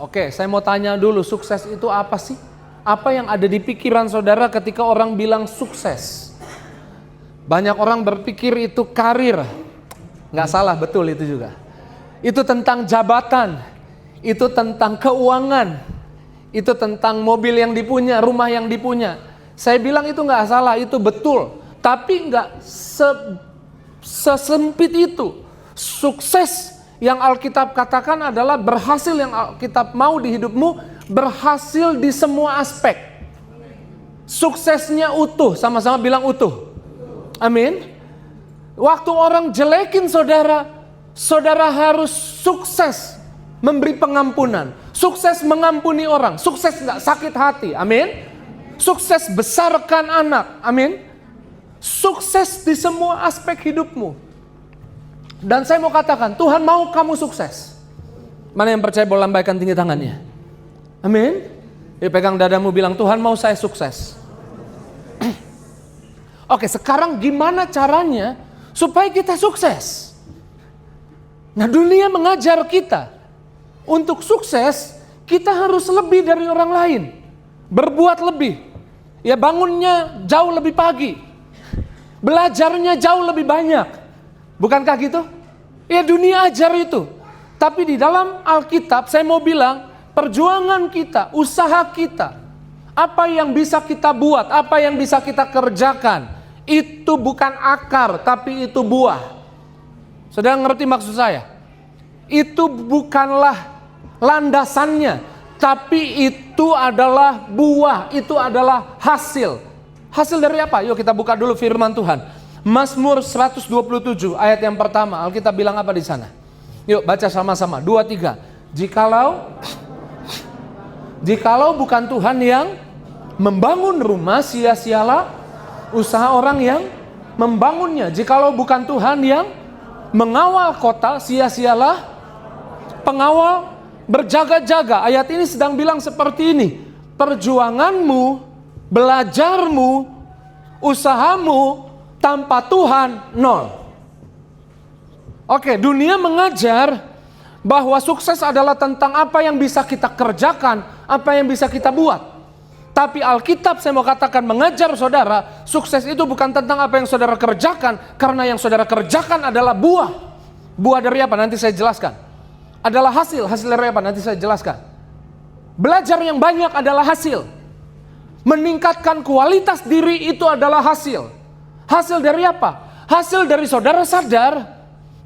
Oke, saya mau tanya dulu, sukses itu apa sih? Apa yang ada di pikiran saudara ketika orang bilang sukses? Banyak orang berpikir itu karir. Nggak salah, betul itu juga. Itu tentang jabatan, itu tentang keuangan, itu tentang mobil yang dipunya, rumah yang dipunya. Saya bilang itu nggak salah, itu betul. Tapi nggak sesempit itu. Sukses yang Alkitab katakan adalah berhasil, yang Alkitab mau di hidupmu, berhasil di semua aspek. Suksesnya utuh, sama-sama bilang utuh. Amin. Waktu orang jelekin saudara, saudara harus sukses memberi pengampunan, sukses mengampuni orang, sukses gak sakit hati, amin. Sukses besarkan anak, amin. Sukses di semua aspek hidupmu. Dan saya mau katakan, Tuhan mau kamu sukses. Mana yang percaya boleh lambaikan tinggi tangannya? Amin. Pegang dadamu bilang, Tuhan mau saya sukses. Oke, sekarang gimana caranya supaya kita sukses? Nah, dunia mengajar kita untuk sukses, kita harus lebih dari orang lain. Berbuat lebih. Ya, bangunnya jauh lebih pagi. Belajarnya jauh lebih banyak. Bukankah gitu? Ya, dunia ajar itu. Tapi di dalam Alkitab saya mau bilang, perjuangan kita, usaha kita, apa yang bisa kita buat, apa yang bisa kita kerjakan, itu bukan akar, tapi itu buah. Saudara ngerti maksud saya? Itu bukanlah landasannya, tapi itu adalah buah, itu adalah hasil. Hasil dari apa? Yuk kita buka dulu firman Tuhan. Mazmur 127 ayat yang pertama, Alkitab bilang apa di sana? Yuk baca sama-sama, 2, 3. Jikalau bukan Tuhan yang membangun rumah, sia-sialah usaha orang yang membangunnya. Jikalau bukan Tuhan yang mengawal kota, sia-sialah pengawal berjaga-jaga. Ayat ini sedang bilang seperti ini. Perjuanganmu, belajarmu, usahamu tanpa Tuhan, nol. Oke, dunia mengajar bahwa sukses adalah tentang apa yang bisa kita kerjakan, apa yang bisa kita buat. Tapi Alkitab saya mau katakan mengajar saudara, sukses itu bukan tentang apa yang saudara kerjakan, karena yang saudara kerjakan adalah buah. Buah dari apa? Nanti saya jelaskan. Adalah hasil. Hasil dari apa? Nanti saya jelaskan. Belajar yang banyak adalah hasil. Meningkatkan kualitas diri itu adalah hasil. Hasil dari apa? Hasil dari saudara sadar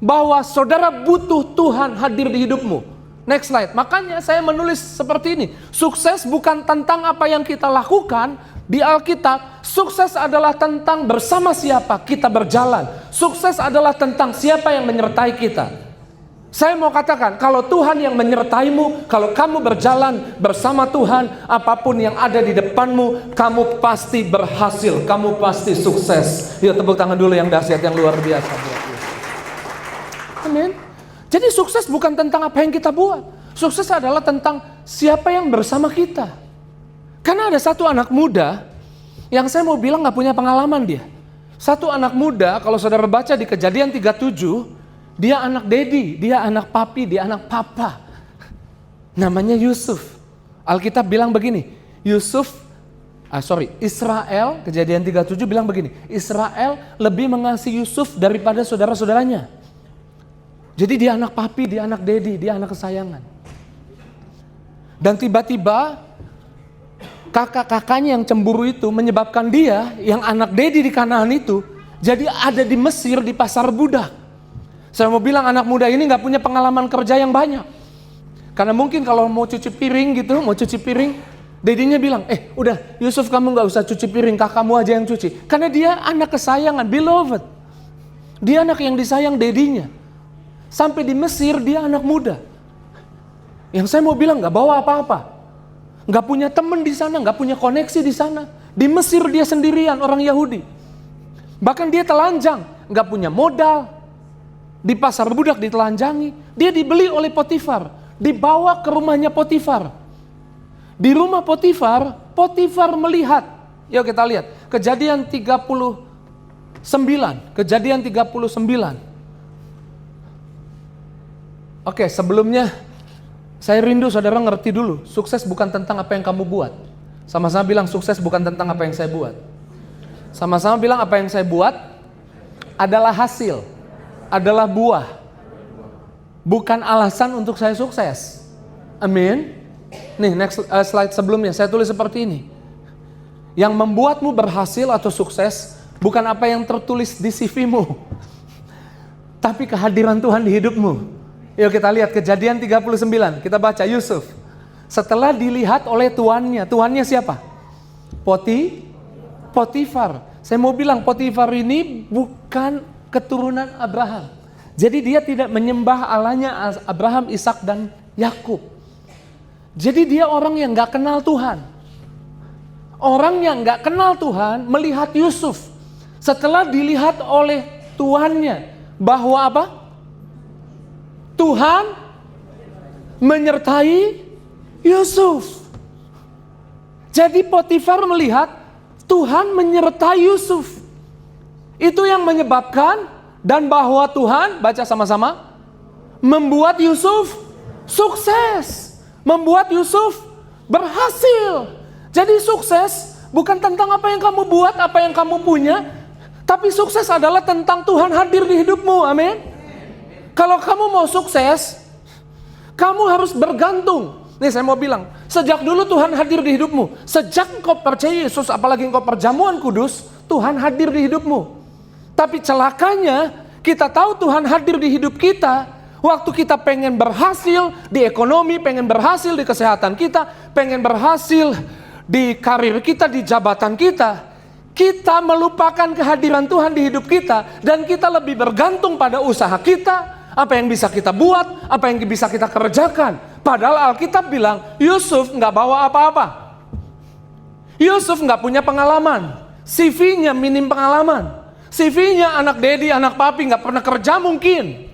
bahwa saudara butuh Tuhan hadir di hidupmu. Next slide. Makanya saya menulis seperti ini. Sukses bukan tentang apa yang kita lakukan di Alkitab. Sukses adalah tentang bersama siapa kita berjalan. Sukses adalah tentang siapa yang menyertai kita. Saya mau katakan, kalau Tuhan yang menyertaimu, kalau kamu berjalan bersama Tuhan, apapun yang ada di depanmu, kamu pasti berhasil, kamu pasti sukses. Yuk tepuk tangan dulu yang dahsyat, yang luar biasa. Amin. Jadi sukses bukan tentang apa yang kita buat. Sukses adalah tentang siapa yang bersama kita. Karena ada satu anak muda, yang saya mau bilang gak punya pengalaman dia. Satu anak muda, kalau saudara baca di Kejadian 37, dia anak dedi, dia anak papi, dia anak papa. Namanya Yusuf. Alkitab bilang begini, Israel, Kejadian 37 bilang begini, Israel lebih mengasihi Yusuf daripada saudara-saudaranya. Jadi dia anak papi, dia anak dedi, dia anak kesayangan. Dan tiba-tiba kakak-kakaknya yang cemburu itu menyebabkan dia, yang anak dedi di Kanaan itu, jadi ada di Mesir di pasar budak. Saya mau bilang anak muda ini gak punya pengalaman kerja yang banyak. Karena mungkin kalau mau cuci piring gitu, dedinya bilang, udah Yusuf kamu gak usah cuci piring, kakakmu aja yang cuci. Karena dia anak kesayangan, beloved. Dia anak yang disayang dedinya. Sampai di Mesir dia anak muda. Yang saya mau bilang gak bawa apa-apa. Gak punya teman di sana, gak punya koneksi di sana. Di Mesir dia sendirian, orang Yahudi. Bahkan dia telanjang, gak punya modal. Di pasar budak ditelanjangi. Dia dibeli oleh Potifar. Dibawa ke rumahnya Potifar. Di rumah Potifar, Potifar melihat. Yuk kita lihat. Kejadian 39. Kejadian 39. Oke, sebelumnya Saya rindu saudara ngerti dulu, sukses bukan tentang apa yang kamu buat. Sama-sama bilang sukses bukan tentang apa yang saya buat. Sama-sama bilang apa yang saya buat adalah hasil, adalah buah. Bukan alasan untuk saya sukses. Amin. Nih next slide sebelumnya saya tulis seperti ini. Yang membuatmu berhasil atau sukses bukan apa yang tertulis di CV-mu, tapi kehadiran Tuhan di hidupmu. Yuk kita lihat Kejadian 39, kita baca Yusuf. Setelah dilihat oleh tuannya siapa? Potifar. Saya mau bilang Potifar ini bukan keturunan Abraham. Jadi dia tidak menyembah Allahnya Abraham, Ishak dan Yakub. Jadi dia orang yang gak kenal Tuhan. Orang yang gak kenal Tuhan melihat Yusuf. Setelah dilihat oleh tuannya bahwa apa? Tuhan menyertai Yusuf. Jadi Potifar melihat Tuhan menyertai Yusuf. Itu yang menyebabkan dan bahwa Tuhan, baca sama-sama, membuat Yusuf sukses. Membuat Yusuf berhasil. Jadi sukses bukan tentang apa yang kamu buat, apa yang kamu punya, tapi sukses adalah tentang Tuhan hadir di hidupmu. Amin. Kalau kamu mau sukses, kamu harus bergantung. Nih saya mau bilang, sejak dulu Tuhan hadir di hidupmu. Sejak engkau percaya Yesus, apalagi engkau perjamuan kudus, Tuhan hadir di hidupmu. Tapi celakanya, kita tahu Tuhan hadir di hidup kita waktu kita pengen berhasil di ekonomi, pengen berhasil di kesehatan kita, pengen berhasil di karir kita, di jabatan kita. Kita melupakan kehadiran Tuhan di hidup kita dan kita lebih bergantung pada usaha kita, apa yang bisa kita buat, apa yang bisa kita kerjakan. Padahal Alkitab bilang, Yusuf nggak bawa apa-apa. Yusuf nggak punya pengalaman. CV-nya minim pengalaman. CV-nya anak daddy, anak papi, nggak pernah kerja mungkin.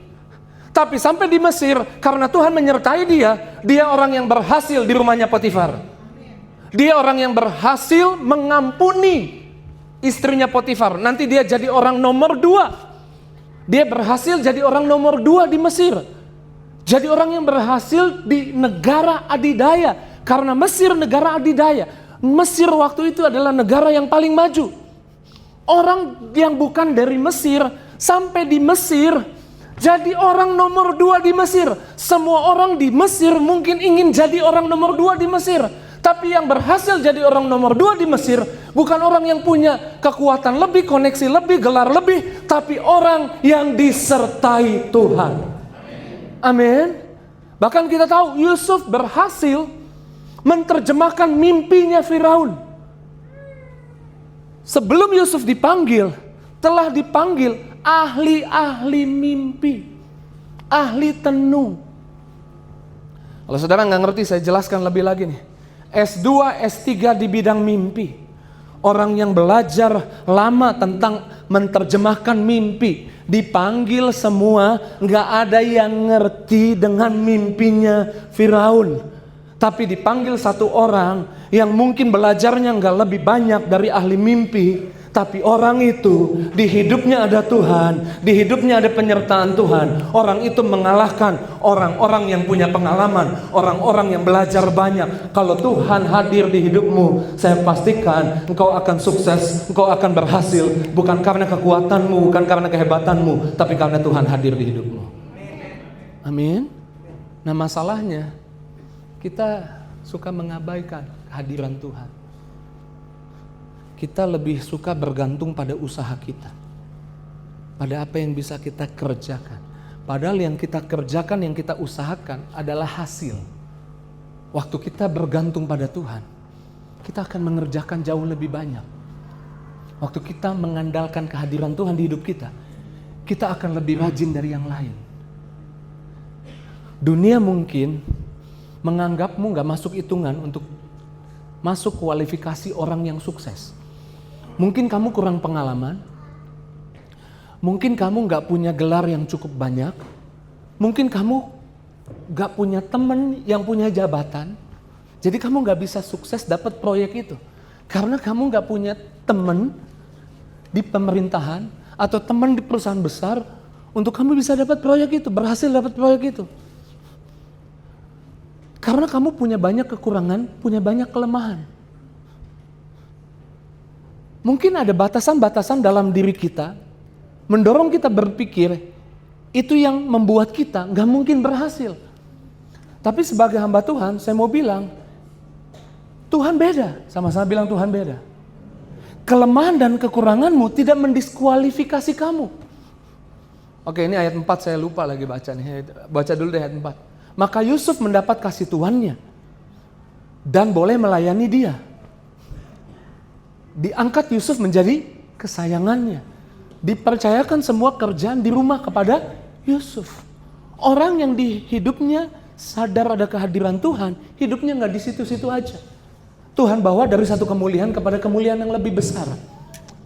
Tapi sampai di Mesir, karena Tuhan menyertai dia orang yang berhasil di rumahnya Potifar. Dia orang yang berhasil mengampuni istrinya Potifar. Nanti dia jadi orang nomor 2. Dia berhasil jadi orang nomor 2 di Mesir. Jadi orang yang berhasil di negara adidaya. Karena Mesir negara adidaya. Mesir waktu itu adalah negara yang paling maju. Orang yang bukan dari Mesir sampai di Mesir jadi orang nomor 2 di Mesir. Semua orang di Mesir mungkin ingin jadi orang nomor 2 di Mesir. Tapi yang berhasil jadi orang nomor 2 di Mesir bukan orang yang punya kekuatan lebih, koneksi lebih, gelar lebih, tapi orang yang disertai Tuhan. Amin. Bahkan kita tahu Yusuf berhasil menerjemahkan mimpinya Firaun. Sebelum Yusuf dipanggil, telah dipanggil ahli-ahli mimpi, ahli tenung. Kalau saudara nggak ngerti, saya jelaskan lebih lagi nih. S2, S3 di bidang mimpi. Orang yang belajar lama tentang menerjemahkan mimpi. Dipanggil semua, nggak ada yang ngerti dengan mimpinya Firaun. Tapi dipanggil satu orang yang mungkin belajarnya nggak lebih banyak dari ahli mimpi. Tapi orang itu di hidupnya ada Tuhan, di hidupnya ada penyertaan Tuhan. Orang itu mengalahkan orang-orang yang punya pengalaman, orang-orang yang belajar banyak. Kalau Tuhan hadir di hidupmu, saya pastikan engkau akan sukses, engkau akan berhasil. Bukan karena kekuatanmu, bukan karena kehebatanmu, tapi karena Tuhan hadir di hidupmu. Amin. Nah masalahnya, kita suka mengabaikan kehadiran Tuhan. Kita lebih suka bergantung pada usaha kita, pada apa yang bisa kita kerjakan. Padahal yang kita kerjakan, yang kita usahakan adalah hasil. Waktu kita bergantung pada Tuhan, kita akan mengerjakan jauh lebih banyak. Waktu kita mengandalkan kehadiran Tuhan di hidup kita, kita akan lebih rajin dari yang lain. Dunia mungkin menganggapmu gak masuk hitungan untuk masuk kualifikasi orang yang sukses. Mungkin kamu kurang pengalaman, mungkin kamu gak punya gelar yang cukup banyak, mungkin kamu gak punya teman yang punya jabatan, jadi kamu gak bisa sukses dapat proyek itu. Karena kamu gak punya teman di pemerintahan atau teman di perusahaan besar untuk kamu bisa dapat proyek itu, berhasil dapat proyek itu. Karena kamu punya banyak kekurangan, punya banyak kelemahan. Mungkin ada batasan-batasan dalam diri kita, mendorong kita berpikir, itu yang membuat kita gak mungkin berhasil. Tapi sebagai hamba Tuhan, saya mau bilang, Tuhan beda. Sama-sama bilang Tuhan beda. Kelemahan dan kekuranganmu tidak mendiskualifikasi kamu. Oke, ini ayat 4 saya lupa lagi baca nih. Baca dulu deh ayat 4. Maka Yusuf mendapat kasih tuannya dan boleh melayani dia. Diangkat Yusuf menjadi kesayangannya. Dipercayakan semua kerjaan di rumah kepada Yusuf. Orang yang di hidupnya sadar ada kehadiran Tuhan, hidupnya gak di situ-situ aja. Tuhan bawa dari satu kemuliaan kepada kemuliaan yang lebih besar.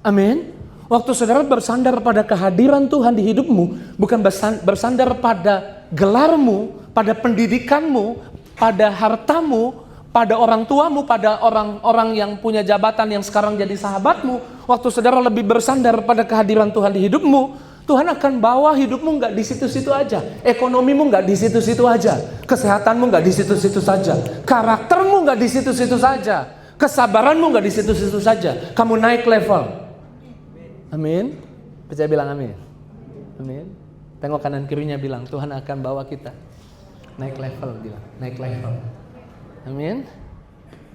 Amin. Waktu saudara bersandar pada kehadiran Tuhan di hidupmu, bukan bersandar pada gelarmu, pada pendidikanmu, pada hartamu, pada orang tuamu, pada orang-orang yang punya jabatan yang sekarang jadi sahabatmu. Waktu saudara lebih bersandar pada kehadiran Tuhan di hidupmu, Tuhan akan bawa hidupmu nggak di situ-situ aja, ekonomimu nggak di situ-situ aja, kesehatanmu nggak di situ-situ saja, karaktermu nggak di situ-situ saja, kesabaranmu nggak di situ-situ saja. Kamu naik level. Amin. Percaya bilang amin. Amin. Tengok kanan kirinya bilang Tuhan akan bawa kita naik level, bilang naik level. Amin.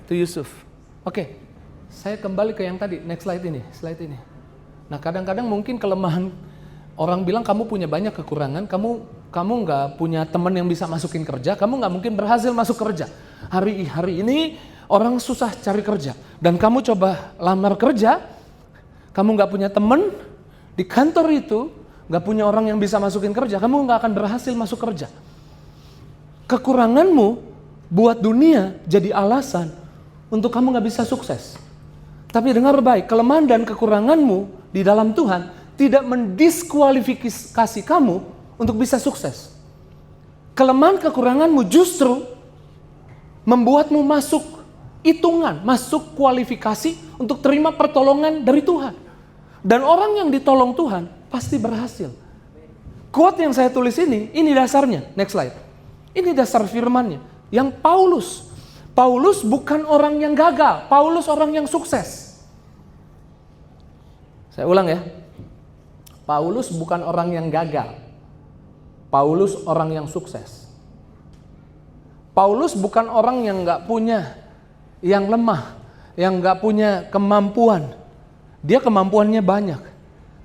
Itu Yusuf. Oke, saya kembali ke yang tadi. Next slide ini. Nah, kadang-kadang mungkin kelemahan orang bilang kamu punya banyak kekurangan, kamu nggak punya teman yang bisa masukin kerja, kamu nggak mungkin berhasil masuk kerja. Hari ini orang susah cari kerja, dan kamu coba lamar kerja, kamu nggak punya teman di kantor itu, nggak punya orang yang bisa masukin kerja, kamu nggak akan berhasil masuk kerja. Kekuranganmu buat dunia jadi alasan untuk kamu gak bisa sukses. Tapi dengar baik, kelemahan dan kekuranganmu di dalam Tuhan tidak mendiskualifikasi kamu untuk bisa sukses. Kelemahan kekuranganmu justru membuatmu masuk hitungan, masuk kualifikasi untuk terima pertolongan dari Tuhan. Dan orang yang ditolong Tuhan pasti berhasil. Quote yang saya tulis ini dasarnya. Next slide. Ini dasar firmannya. Yang Paulus bukan orang yang gagal, Paulus orang yang sukses. Saya ulang ya. Paulus bukan orang yang gagal, Paulus orang yang sukses. Paulus bukan orang yang gak punya, yang lemah, yang gak punya kemampuan. Dia kemampuannya banyak.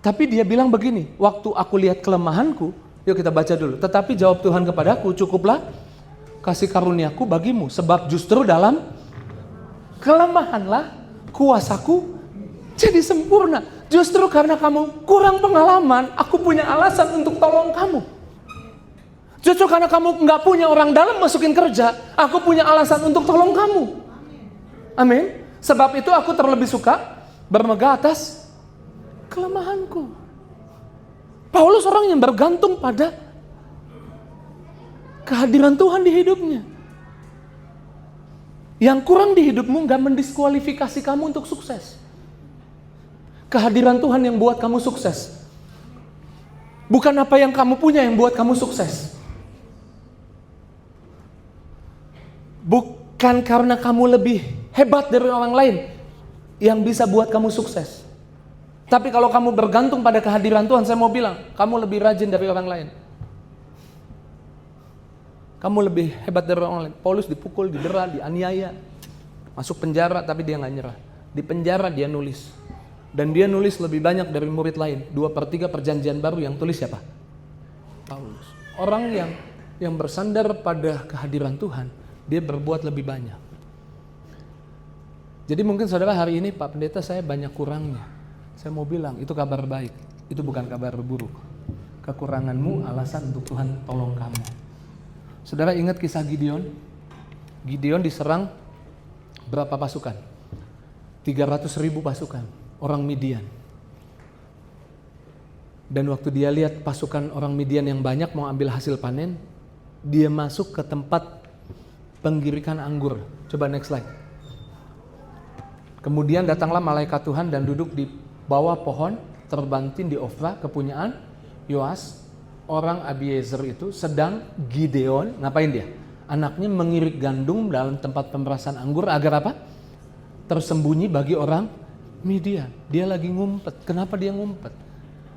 Tapi dia bilang begini, waktu aku lihat kelemahanku, yuk kita baca dulu. Tetapi jawab Tuhan kepadaku, cukuplah kasih karuniaku bagimu, sebab justru dalam kelemahanlah kuasaku jadi sempurna. Justru karena kamu kurang pengalaman, aku punya alasan untuk tolong kamu. Justru karena kamu nggak punya orang dalam masukin kerja, aku punya alasan untuk tolong kamu. Amin. Sebab itu aku terlebih suka bermegah atas kelemahanku. Paulus orang yang bergantung pada kehadiran Tuhan di hidupnya. Yang kurang di hidupmu gak mendiskualifikasi kamu untuk sukses. Kehadiran Tuhan yang buat kamu sukses. Bukan apa yang kamu punya yang buat kamu sukses. Bukan karena kamu lebih hebat dari orang lain yang bisa buat kamu sukses. Tapi kalau kamu bergantung pada kehadiran Tuhan, saya mau bilang, kamu lebih rajin dari orang lain. Kamu lebih hebat dari orang lain. Paulus dipukul, didera, dianiaya, masuk penjara, tapi dia gak nyerah. Di penjara dia nulis. Dan dia nulis lebih banyak dari murid lain. 2/3 perjanjian baru yang tulis siapa? Paulus. Orang yang bersandar pada kehadiran Tuhan, dia berbuat lebih banyak. Jadi mungkin saudara hari ini, Pak Pendeta, saya banyak kurangnya. Saya mau bilang, itu kabar baik. Itu bukan kabar buruk. Kekuranganmu alasan untuk Tuhan tolong kamu. Saudara ingat kisah Gideon? Gideon diserang berapa pasukan? 300.000 pasukan, orang Midian. Dan waktu dia lihat pasukan orang Midian yang banyak mau ambil hasil panen, dia masuk ke tempat penggirikan anggur. Coba next slide. Kemudian datanglah malaikat Tuhan dan duduk di bawah pohon terbantin di Ofra, kepunyaan Yoas. Orang Abiezer itu, sedang Gideon, ngapain dia? Anaknya mengirik gandum dalam tempat pemerasan anggur agar apa? Tersembunyi bagi orang Midian. Dia lagi ngumpet. Kenapa dia ngumpet?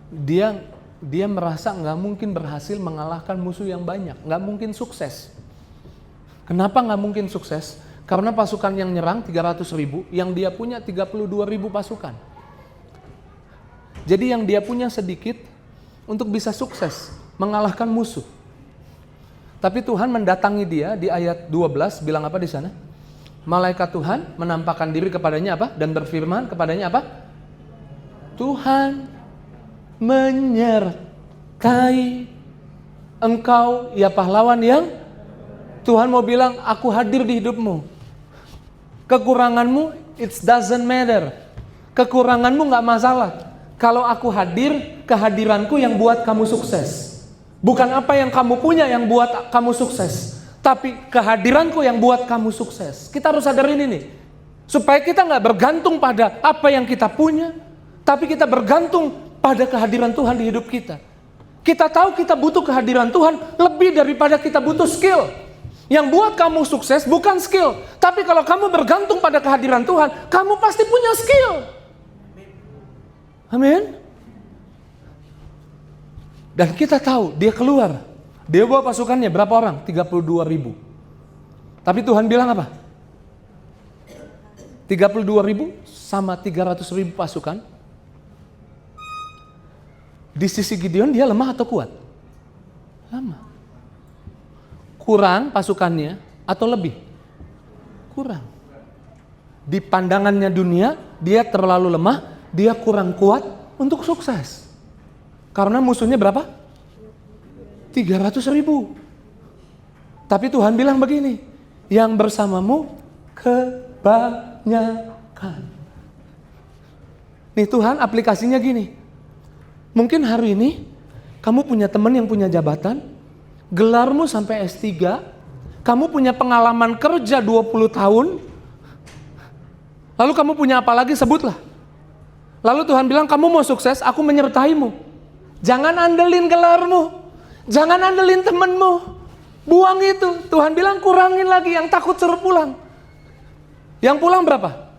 Dia merasa nggak mungkin berhasil mengalahkan musuh yang banyak. Nggak mungkin sukses. Kenapa nggak mungkin sukses? Karena pasukan yang nyerang 300.000, yang dia punya 32.000 pasukan. Jadi yang dia punya sedikit untuk bisa sukses mengalahkan musuh. Tapi Tuhan mendatangi dia di ayat 12, bilang apa di sana? Malaikat Tuhan menampakkan diri kepadanya apa? Dan berfirman kepadanya apa? Tuhan menyertai engkau ya pahlawan yang Tuhan mau bilang, aku hadir di hidupmu. Kekuranganmu, it doesn't matter. Kekuranganmu gak masalah. Kalau aku hadir, kehadiranku yang buat kamu sukses. Bukan apa yang kamu punya yang buat kamu sukses, tapi kehadiranku yang buat kamu sukses. Kita harus sadarin ini, supaya kita gak bergantung pada apa yang kita punya, tapi kita bergantung pada kehadiran Tuhan di hidup kita. Kita tahu kita butuh kehadiran Tuhan lebih daripada kita butuh skill. Yang buat kamu sukses bukan skill, tapi kalau kamu bergantung pada kehadiran Tuhan, kamu pasti punya skill. Amin. Dan kita tahu dia keluar, dia bawa pasukannya berapa orang? 32.000. Tapi Tuhan bilang apa? 32.000 sama 300.000 pasukan. Di sisi Gideon dia lemah atau kuat? Lemah. Kurang pasukannya atau lebih? Kurang. Di pandangannya dunia, dia terlalu lemah, dia kurang kuat untuk sukses. Karena musuhnya berapa? 300.000. Tapi Tuhan bilang begini, yang bersamamu kebanyakan. Nih Tuhan aplikasinya gini. Mungkin hari ini kamu punya teman yang punya jabatan, gelarmu sampai S3, kamu punya pengalaman kerja 20 tahun, lalu kamu punya apa lagi? Sebutlah. Lalu Tuhan bilang, kamu mau sukses, aku menyertaimu. Jangan andelin gelarmu, jangan andelin temenmu, buang itu. Tuhan bilang kurangin lagi, yang takut suruh pulang. Yang pulang berapa?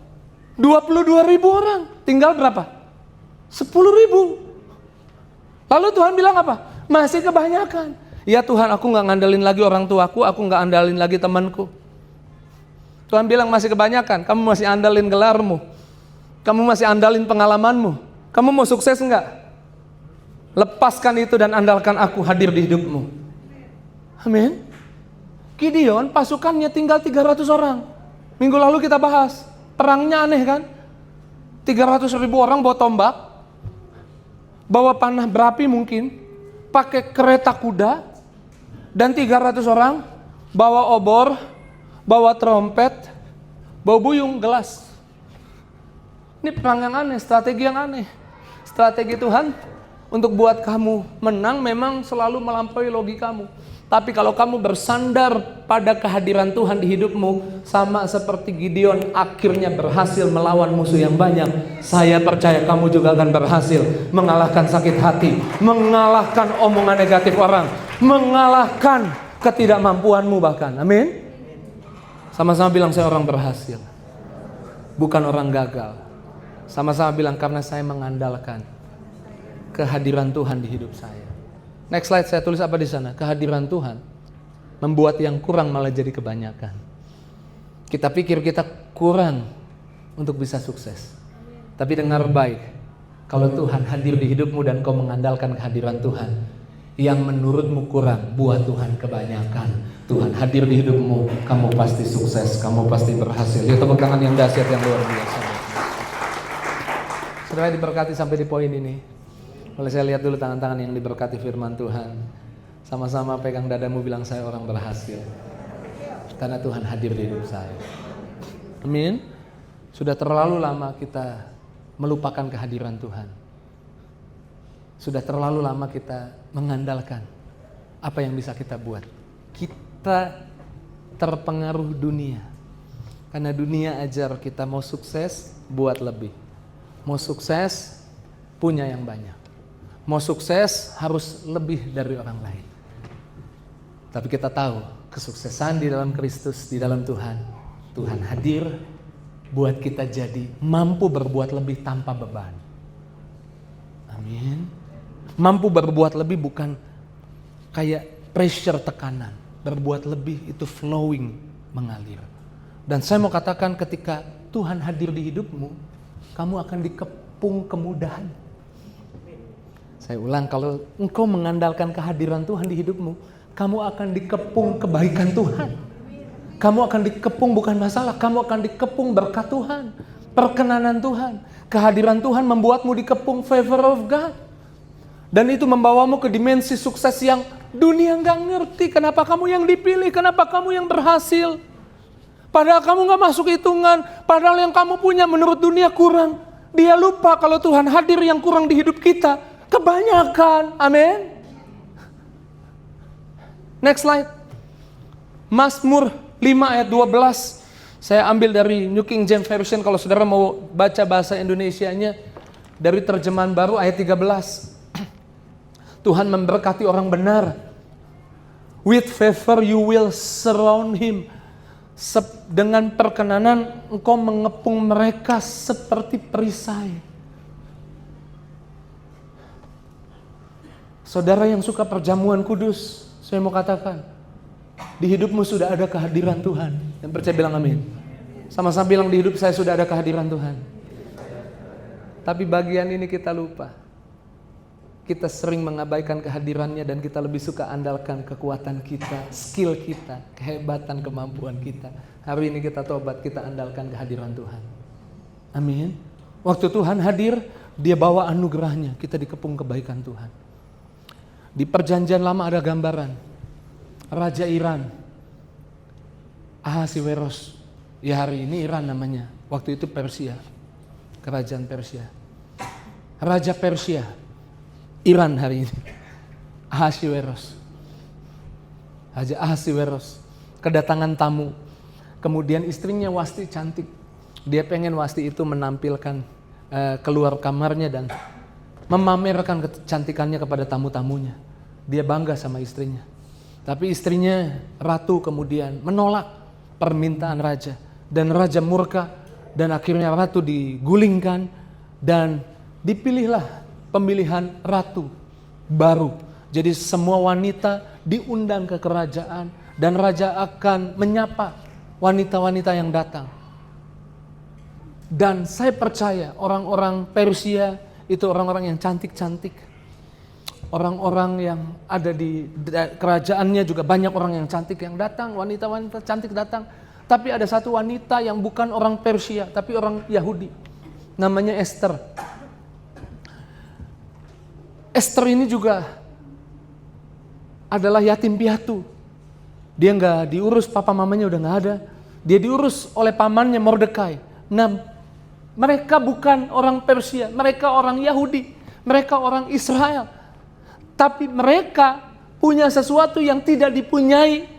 22.000 orang, tinggal berapa? 10.000. Lalu Tuhan bilang apa? Masih kebanyakan. Ya Tuhan, aku gak ngandelin lagi orang tuaku, aku gak andalin lagi temanku. Tuhan bilang masih kebanyakan, kamu masih andalin gelarmu, kamu masih andalin pengalamanmu. Kamu mau sukses enggak? Lepaskan itu dan andalkan aku hadir di hidupmu. Amin. Gideon pasukannya tinggal 300 orang. Minggu lalu kita bahas, perangnya aneh kan? 300.000 orang bawa tombak, bawa panah berapi mungkin, pakai kereta kuda, dan 300 orang bawa obor, bawa trompet, bawa buyung, gelas. Ini perang yang aneh, strategi yang aneh. Strategi Tuhan untuk buat kamu menang memang selalu melampaui logikamu. Tapi kalau kamu bersandar pada kehadiran Tuhan di hidupmu, sama seperti Gideon akhirnya berhasil melawan musuh yang banyak, saya percaya kamu juga akan berhasil mengalahkan sakit hati, mengalahkan omongan negatif orang, mengalahkan ketidakmampuanmu bahkan. Amin. Sama-sama bilang saya orang berhasil, bukan orang gagal. Sama-sama bilang karena saya mengandalkan kehadiran Tuhan di hidup saya. Next slide, saya tulis apa di sana? Kehadiran Tuhan membuat yang kurang malah jadi kebanyakan. Kita pikir kita kurang untuk bisa sukses. Tapi dengar baik, kalau Tuhan hadir di hidupmu dan kau mengandalkan kehadiran Tuhan, yang menurutmu kurang, buat Tuhan kebanyakan. Tuhan hadir di hidupmu, kamu pasti sukses, kamu pasti berhasil. Lihat tepuk tangan yang dahsyat, yang luar biasa. Saudara diberkati sampai di poin ini. Boleh saya lihat dulu tangan-tangan yang diberkati firman Tuhan. Sama-sama pegang dadamu, bilang saya orang berhasil, karena Tuhan hadir di hidup saya. Amin. Sudah terlalu lama kita melupakan kehadiran Tuhan. Sudah terlalu lama kita mengandalkan apa yang bisa kita buat. Kita terpengaruh dunia. Karena dunia ajar kita mau sukses, buat lebih. Mau sukses, punya yang banyak. Mau sukses harus lebih dari orang lain. Tapi kita tahu Kesuksesan di dalam Kristus, di dalam Tuhan. Tuhan hadir buat kita jadi mampu berbuat lebih tanpa beban. Amin. Mampu berbuat lebih bukan kayak pressure, tekanan. Berbuat lebih itu flowing, mengalir. Dan saya mau katakan ketika Tuhan hadir di hidupmu, kamu akan dikepung kemudahan. Saya ulang, kalau engkau mengandalkan kehadiran Tuhan di hidupmu, kamu akan dikepung kebaikan Tuhan. Kamu akan dikepung bukan masalah, kamu akan dikepung berkat Tuhan, perkenanan Tuhan. Kehadiran Tuhan membuatmu dikepung favor of God. Dan itu membawamu ke dimensi sukses yang dunia nggak ngerti. Kenapa kamu yang dipilih, kenapa kamu yang berhasil. Padahal kamu nggak masuk hitungan, padahal yang kamu punya menurut dunia kurang. Dia lupa kalau Tuhan hadir yang kurang di hidup kita, kebanyakan. Amin. Next slide. Mazmur 5 ayat 12. Saya ambil dari New King James Version. Kalau saudara mau baca bahasa Indonesianya, dari terjemahan baru ayat 13. Tuhan memberkati orang benar. With favor you will surround him. Dengan perkenanan engkau mengepung mereka seperti perisai. Saudara yang suka perjamuan kudus, saya mau katakan, di hidupmu sudah ada kehadiran Tuhan. Yang percaya bilang amin. Sama-sama bilang, di hidup saya sudah ada kehadiran Tuhan. Tapi bagian ini kita lupa. Kita sering mengabaikan kehadirannya dan kita lebih suka andalkan kekuatan kita, skill kita, kehebatan, kemampuan kita. Hari ini kita tobat, kita andalkan kehadiran Tuhan. Amin. Waktu Tuhan hadir, Dia bawa anugerahnya, kita dikepung kebaikan Tuhan. Di perjanjian lama ada gambaran Raja Iran, Ahasiweros. Ya hari ini Iran namanya, waktu itu Persia, kerajaan Persia. Raja Persia, Iran hari ini, Ahasiweros. Raja Ahasiweros kedatangan tamu. Kemudian istrinya Wasti cantik. Dia pengen Wasti itu menampilkan keluar kamarnya dan memamerkan kecantikannya kepada tamu-tamunya. Dia bangga sama istrinya. Tapi istrinya ratu kemudian menolak permintaan raja. Dan raja murka dan akhirnya ratu digulingkan dan dipilihlah pemilihan ratu baru. Jadi semua wanita diundang ke kerajaan dan raja akan menyapa wanita-wanita yang datang. Dan saya percaya orang-orang Persia itu orang-orang yang cantik-cantik. Orang-orang yang ada di kerajaannya juga banyak orang yang cantik yang datang, wanita-wanita cantik datang. Tapi ada satu wanita yang bukan orang Persia, tapi orang Yahudi. Namanya Esther. Esther ini juga adalah yatim piatu. Dia nggak diurus, papa mamanya udah nggak ada. Dia diurus oleh pamannya Mordekai. Nah, mereka bukan orang Persia, mereka orang Yahudi, mereka orang Israel. Tapi mereka punya sesuatu yang tidak dipunyai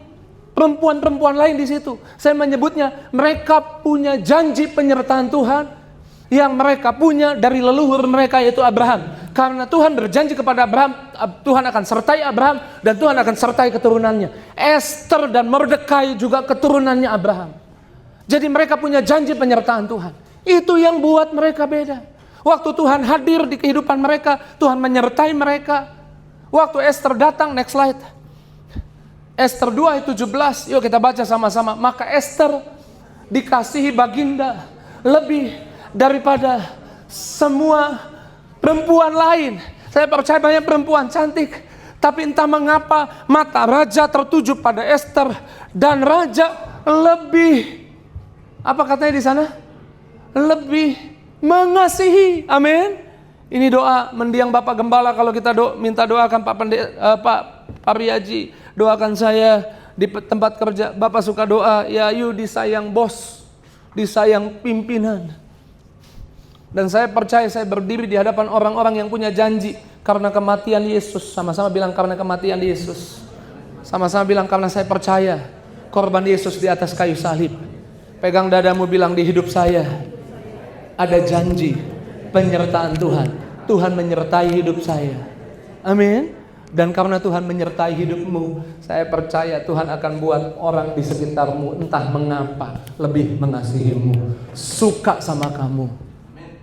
perempuan-perempuan lain di situ. Saya menyebutnya mereka punya janji penyertaan Tuhan yang mereka punya dari leluhur mereka, yaitu Abraham. Karena Tuhan berjanji kepada Abraham, Tuhan akan sertai Abraham dan Tuhan akan sertai keturunannya. Esther dan Mordekai juga keturunannya Abraham. Jadi mereka punya janji penyertaan Tuhan. Itu yang buat mereka beda. Waktu Tuhan hadir di kehidupan mereka, Tuhan menyertai mereka. Waktu Esther datang, next slide. Esther 2 ayat 17, yuk kita baca sama-sama. Maka Esther dikasihi baginda lebih daripada semua perempuan lain. Saya percaya banyak perempuan cantik, tapi entah mengapa mata raja tertuju pada Esther dan raja lebih, apa katanya di sana? Lebih mengasihi. Amin. Ini doa mendiang Bapak Gembala kalau kita minta doakan Pak Pariaji, doakan saya di tempat kerja. Bapak suka doa, ya you disayang bos, disayang pimpinan. Dan saya percaya saya berdiri di hadapan orang-orang yang punya janji karena kematian Yesus. Sama-sama bilang karena kematian Yesus. Sama-sama bilang karena saya percaya korban Yesus di atas kayu salib. Pegang dadamu, bilang di hidup saya ada janji penyertaan Tuhan. Tuhan menyertai hidup saya. Amin. Dan karena Tuhan menyertai hidupmu, saya percaya Tuhan akan buat orang di sekitarmu entah mengapa lebih mengasihimu, suka sama kamu.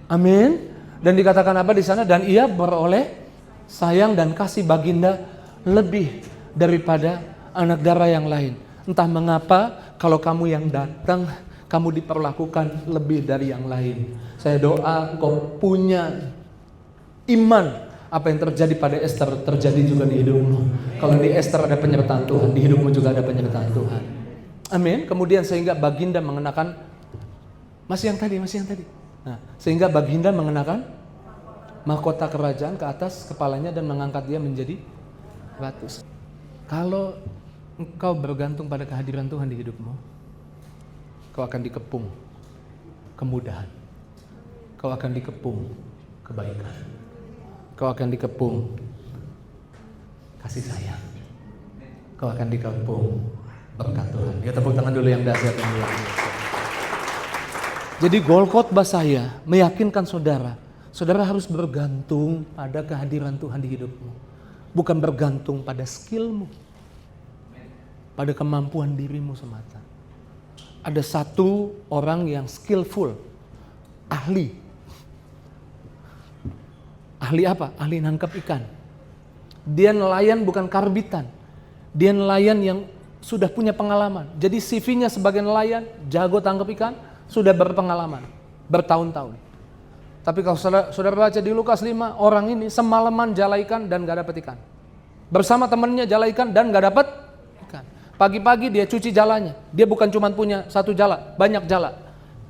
Amin. Dan dikatakan apa di sana? Dan ia beroleh sayang dan kasih baginda lebih daripada anak darah yang lain. Entah mengapa kalau kamu yang datang, kamu diperlakukan lebih dari yang lain. Saya doa engkau punya iman. Apa yang terjadi pada Esther terjadi juga di hidupmu. Kalau di Esther ada penyertaan Tuhan, di hidupmu juga ada penyertaan Tuhan. Amin. Kemudian sehingga baginda mengenakan, masih yang tadi. Nah, sehingga baginda mengenakan mahkota kerajaan ke atas kepalanya dan mengangkat dia menjadi ratu. Kalau engkau bergantung pada kehadiran Tuhan di hidupmu, kau akan dikepung kemudahan. Kau akan dikepung kebaikan. Kau akan dikepung kasih sayang. Kau akan dikepung berkat Tuhan. Ya, tepuk tangan dulu yang dahsyat yang luar biasa. Jadi goal khotbah saya meyakinkan saudara, saudara harus bergantung pada kehadiran Tuhan di hidupmu. Bukan bergantung pada skillmu, pada kemampuan dirimu semata. Ada satu orang yang skillful, ahli. Ahli apa? Ahli nangkap ikan. Dia nelayan bukan karbitan. Dia nelayan yang sudah punya pengalaman. Jadi CV-nya sebagai nelayan, jago tangkap ikan, sudah berpengalaman, bertahun-tahun. Tapi kalau saudara baca di Lukas 5, orang ini semalaman jala ikan dan gak dapat ikan. Bersama temannya jala ikan dan gak dapat ikan. Pagi-pagi dia cuci jalanya. Dia bukan cuma punya satu jala, banyak jala.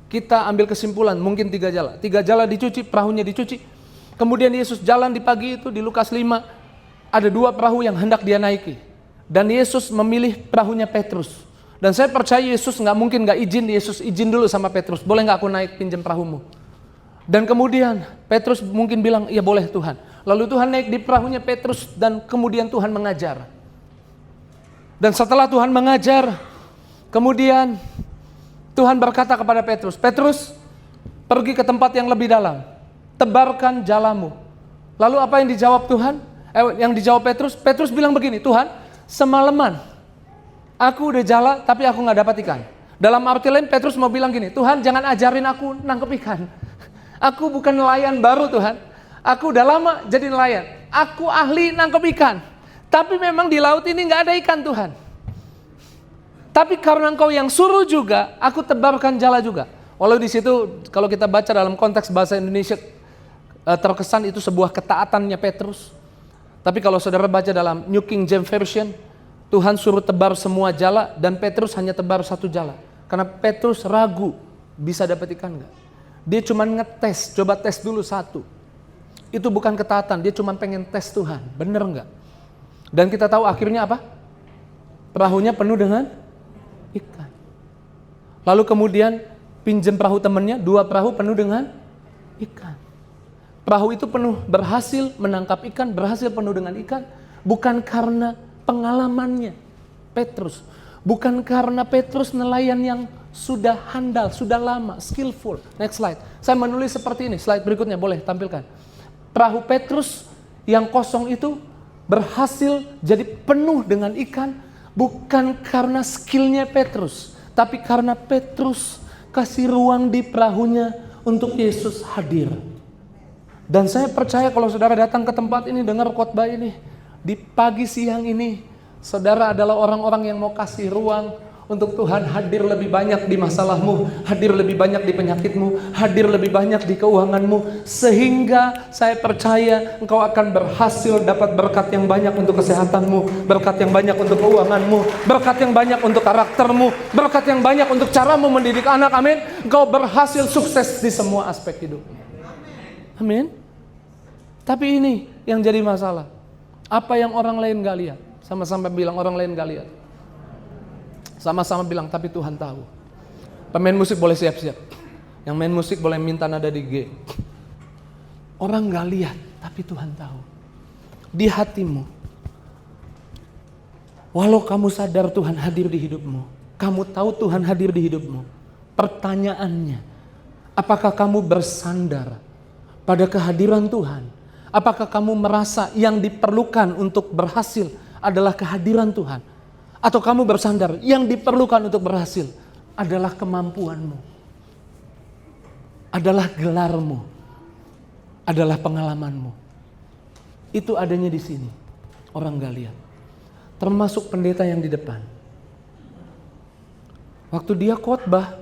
Kita ambil kesimpulan, mungkin 3 jala. 3 jala dicuci, perahunya dicuci. Kemudian Yesus jalan di pagi itu di Lukas 5, ada 2 perahu yang hendak dia naiki. Dan Yesus memilih perahunya Petrus. Dan saya percaya Yesus gak mungkin gak izin, Yesus izin dulu sama Petrus, boleh gak aku naik pinjam perahumu? Dan kemudian Petrus mungkin bilang, iya boleh Tuhan. Lalu Tuhan naik di perahunya Petrus dan kemudian Tuhan mengajar. Dan setelah Tuhan mengajar, kemudian Tuhan berkata kepada Petrus, Petrus pergi ke tempat yang lebih dalam. Tebarkan jalamu. Lalu apa yang dijawab Tuhan? Yang dijawab Petrus? Petrus bilang begini, Tuhan, semalaman aku udah jala tapi aku gak dapat ikan. Dalam arti lain Petrus mau bilang gini, Tuhan jangan ajarin aku nangkep ikan. Aku bukan nelayan baru Tuhan. Aku udah lama jadi nelayan. Aku ahli nangkep ikan. Tapi memang di laut ini gak ada ikan Tuhan. Tapi karena Engkau yang suruh juga, aku tebarkan jala juga. Walau di situ kalau kita baca dalam konteks bahasa Indonesia, terkesan itu sebuah ketaatannya Petrus. Tapi kalau saudara baca dalam New King James Version, Tuhan suruh tebar semua jala dan Petrus hanya tebar 1 jala. Karena Petrus ragu bisa dapat ikan enggak. Dia cuma ngetes, coba tes dulu 1. Itu bukan ketaatan, dia cuma pengen tes Tuhan, bener enggak? Dan kita tahu akhirnya apa? Perahunya penuh dengan ikan. Lalu kemudian pinjam perahu temannya, 2 perahu penuh dengan ikan. Perahu itu penuh, berhasil menangkap ikan, berhasil penuh dengan ikan. Bukan karena pengalamannya Petrus. Bukan karena Petrus nelayan yang sudah handal, sudah lama, skillful. Next slide. Saya menulis seperti ini, slide berikutnya boleh tampilkan. Perahu Petrus yang kosong itu berhasil jadi penuh dengan ikan. Bukan karena skillnya Petrus. Tapi karena Petrus kasih ruang di perahunya untuk Yesus hadir. Dan saya percaya kalau saudara datang ke tempat ini, dengar khotbah ini, di pagi siang ini, saudara adalah orang-orang yang mau kasih ruang untuk Tuhan hadir lebih banyak di masalahmu, hadir lebih banyak di penyakitmu, hadir lebih banyak di keuanganmu, sehingga saya percaya engkau akan berhasil dapat berkat yang banyak untuk kesehatanmu, berkat yang banyak untuk keuanganmu, berkat yang banyak untuk karaktermu, berkat yang banyak untuk caramu mendidik anak, amin. Engkau berhasil sukses di semua aspek hidupmu. Amin. Tapi ini yang jadi masalah. Apa yang orang lain gak lihat? Sama-sama bilang orang lain gak lihat. Sama-sama bilang tapi Tuhan tahu. Pemain musik boleh siap-siap. Yang main musik boleh minta nada di G. Orang gak lihat tapi Tuhan tahu. Di hatimu. Walau kamu sadar Tuhan hadir di hidupmu, kamu tahu Tuhan hadir di hidupmu, pertanyaannya, apakah kamu bersandar pada kehadiran Tuhan? Apakah kamu merasa yang diperlukan untuk berhasil adalah kehadiran Tuhan? Atau kamu bersandar yang diperlukan untuk berhasil adalah kemampuanmu, adalah gelarmu, adalah pengalamanmu. Itu adanya di sini. Orang gak lihat. Termasuk pendeta yang di depan. Waktu dia khotbah,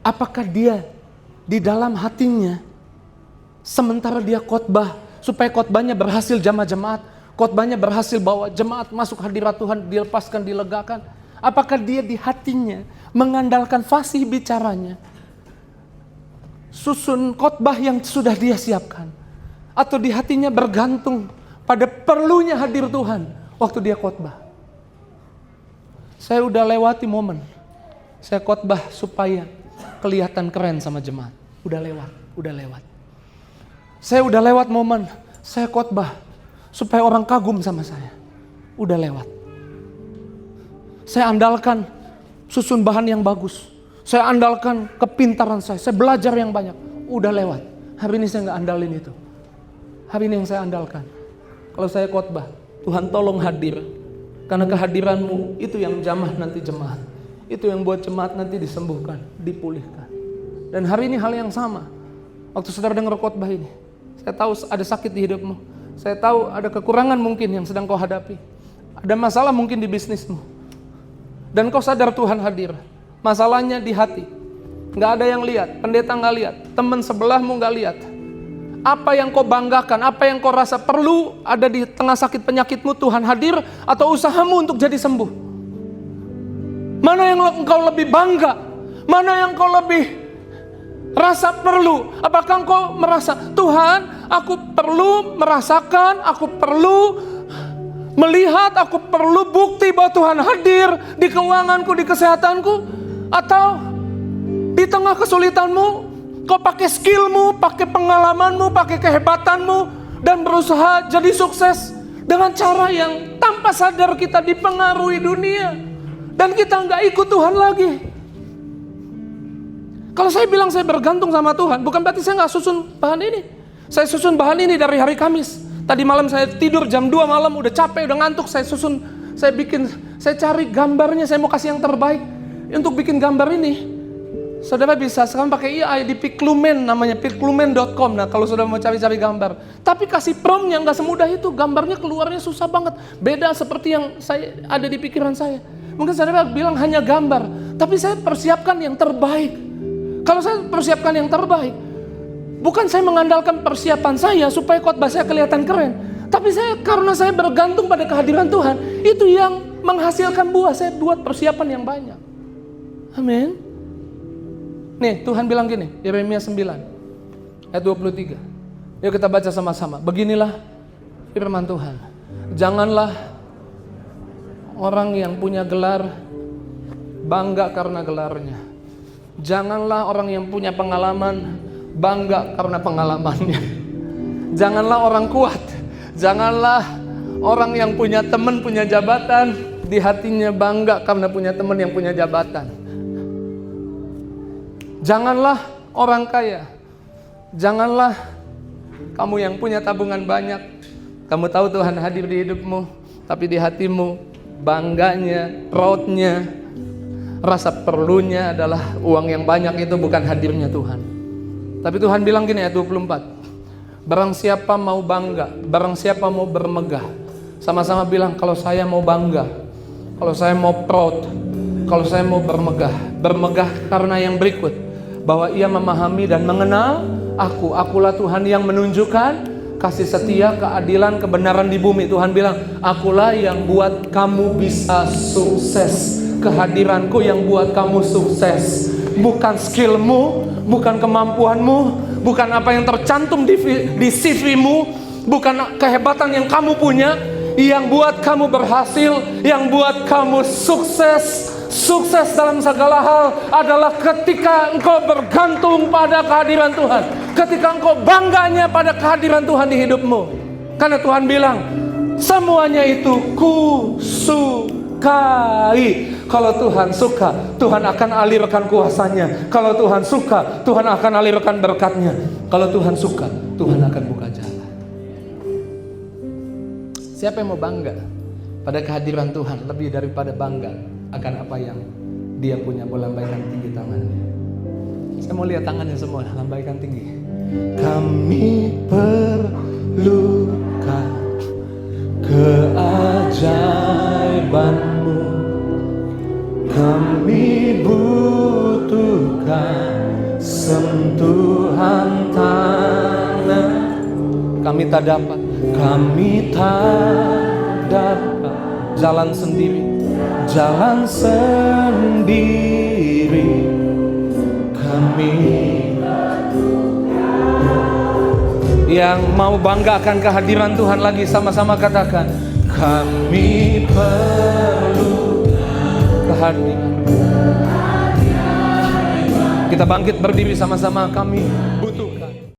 apakah dia di dalam hatinya sementara dia khotbah supaya khotbahnya berhasil jamaah-jemaat, khotbahnya berhasil bawa jemaat masuk hadirat Tuhan, dilepaskan, dilegakan. Apakah dia di hatinya mengandalkan fasih bicaranya, susun khotbah yang sudah dia siapkan, atau di hatinya bergantung pada perlunya hadir Tuhan waktu dia khotbah? Saya udah lewati momen saya khotbah supaya kelihatan keren sama jemaat. Udah lewat. Saya udah lewat momen saya khotbah supaya orang kagum sama saya. Udah lewat. Saya andalkan susun bahan yang bagus. Saya andalkan kepintaran saya belajar yang banyak. Udah lewat. Hari ini saya gak andalin itu. Hari ini yang saya andalkan, kalau saya khotbah, Tuhan tolong hadir. Karena kehadiranmu itu yang jamah nanti jemaat. Itu yang buat jemaat nanti disembuhkan, dipulihkan. Dan hari ini hal yang sama. Waktu saudara dengar khotbah ini, saya tahu ada sakit di hidupmu. Saya tahu ada kekurangan mungkin yang sedang kau hadapi. Ada masalah mungkin di bisnismu. Dan kau sadar Tuhan hadir. Masalahnya di hati. Gak ada yang lihat, pendeta gak lihat, teman sebelahmu gak lihat. Apa yang kau banggakan, apa yang kau rasa perlu ada di tengah sakit penyakitmu, Tuhan hadir, atau usahamu untuk jadi sembuh? Mana yang engkau lebih bangga? Mana yang kau lebih rasa perlu? Apakah engkau merasa, Tuhan, aku perlu merasakan, aku perlu melihat, aku perlu bukti bahwa Tuhan hadir di keuanganku, di kesehatanku? Atau di tengah kesulitanmu, kau pakai skillmu, pakai pengalamanmu, pakai kehebatanmu, dan berusaha jadi sukses dengan cara yang tanpa sadar kita dipengaruhi dunia, dan kita nggak ikut Tuhan lagi. Kalau saya bilang saya bergantung sama Tuhan, bukan berarti saya nggak susun bahan ini. Saya susun bahan ini dari hari Kamis. Tadi malam saya tidur jam 2 malam, udah capek, udah ngantuk. Saya susun, saya cari gambarnya, saya mau kasih yang terbaik. Untuk bikin gambar ini, saudara bisa sekarang pakai AI di Piclumen, namanya piclumen.com. Nah, kalau saudara mau cari-cari gambar, tapi kasih promptnya nggak semudah itu, gambarnya keluarnya susah banget. Beda seperti yang saya ada di pikiran saya. Mungkin saudara bilang hanya gambar, tapi saya persiapkan yang terbaik. Kalau saya persiapkan yang terbaik, bukan saya mengandalkan persiapan saya supaya khotbah saya kelihatan keren, tapi karena saya bergantung pada kehadiran Tuhan, itu yang menghasilkan buah. Saya buat persiapan yang banyak. Amin. Nih, Tuhan bilang gini, Yeremia 9 ayat 23. Yuk kita baca sama-sama. Beginilah firman Tuhan. Janganlah orang yang punya gelar bangga karena gelarnya. Janganlah orang yang punya pengalaman bangga karena pengalamannya. Janganlah orang kuat, janganlah orang yang punya teman, punya jabatan, di hatinya bangga karena punya teman yang punya jabatan. Janganlah orang kaya, janganlah kamu yang punya tabungan banyak, kamu tahu Tuhan hadir di hidupmu, tapi di hatimu bangganya, rautnya, rasa perlunya adalah uang yang banyak. Itu bukan hadirnya Tuhan. Tapi Tuhan bilang gini ayat 24. Barang siapa mau bangga, barang siapa mau bermegah, sama-sama bilang, kalau saya mau bangga, kalau saya mau proud, kalau saya mau bermegah. Bermegah karena yang berikut, bahwa ia memahami dan mengenal akulah Tuhan yang menunjukkan kasih setia, keadilan, kebenaran di bumi. Tuhan bilang, akulah yang buat kamu bisa sukses. Kehadiranku yang buat kamu sukses. Bukan skillmu, bukan kemampuanmu, bukan apa yang tercantum di CV-mu, bukan kehebatan yang kamu punya. Yang buat kamu berhasil, yang buat kamu sukses dalam segala hal adalah ketika engkau bergantung pada kehadiran Tuhan. Ketika engkau bangganya pada kehadiran Tuhan di hidupmu. Karena Tuhan bilang, semuanya itu kusukai. Kalau Tuhan suka, Tuhan akan alirkan kuasanya. Kalau Tuhan suka, Tuhan akan alirkan berkatnya. Kalau Tuhan suka, Tuhan akan buka jalan. Siapa yang mau bangga pada kehadiran Tuhan lebih daripada bangga akan apa yang dia punya? Boleh lambaikan tinggi tangannya. Saya mau lihat tangannya semua, lambaikan tinggi. Kami perlukan keajaiban-Mu, kami butuhkan sentuhan tangan. Kami tak dapat jalan sendiri, kami yang mau bangga akan kehadiran Tuhan lagi, sama-sama katakan, kami perlu kehadiran. Kita bangkit berdiri sama-sama, kami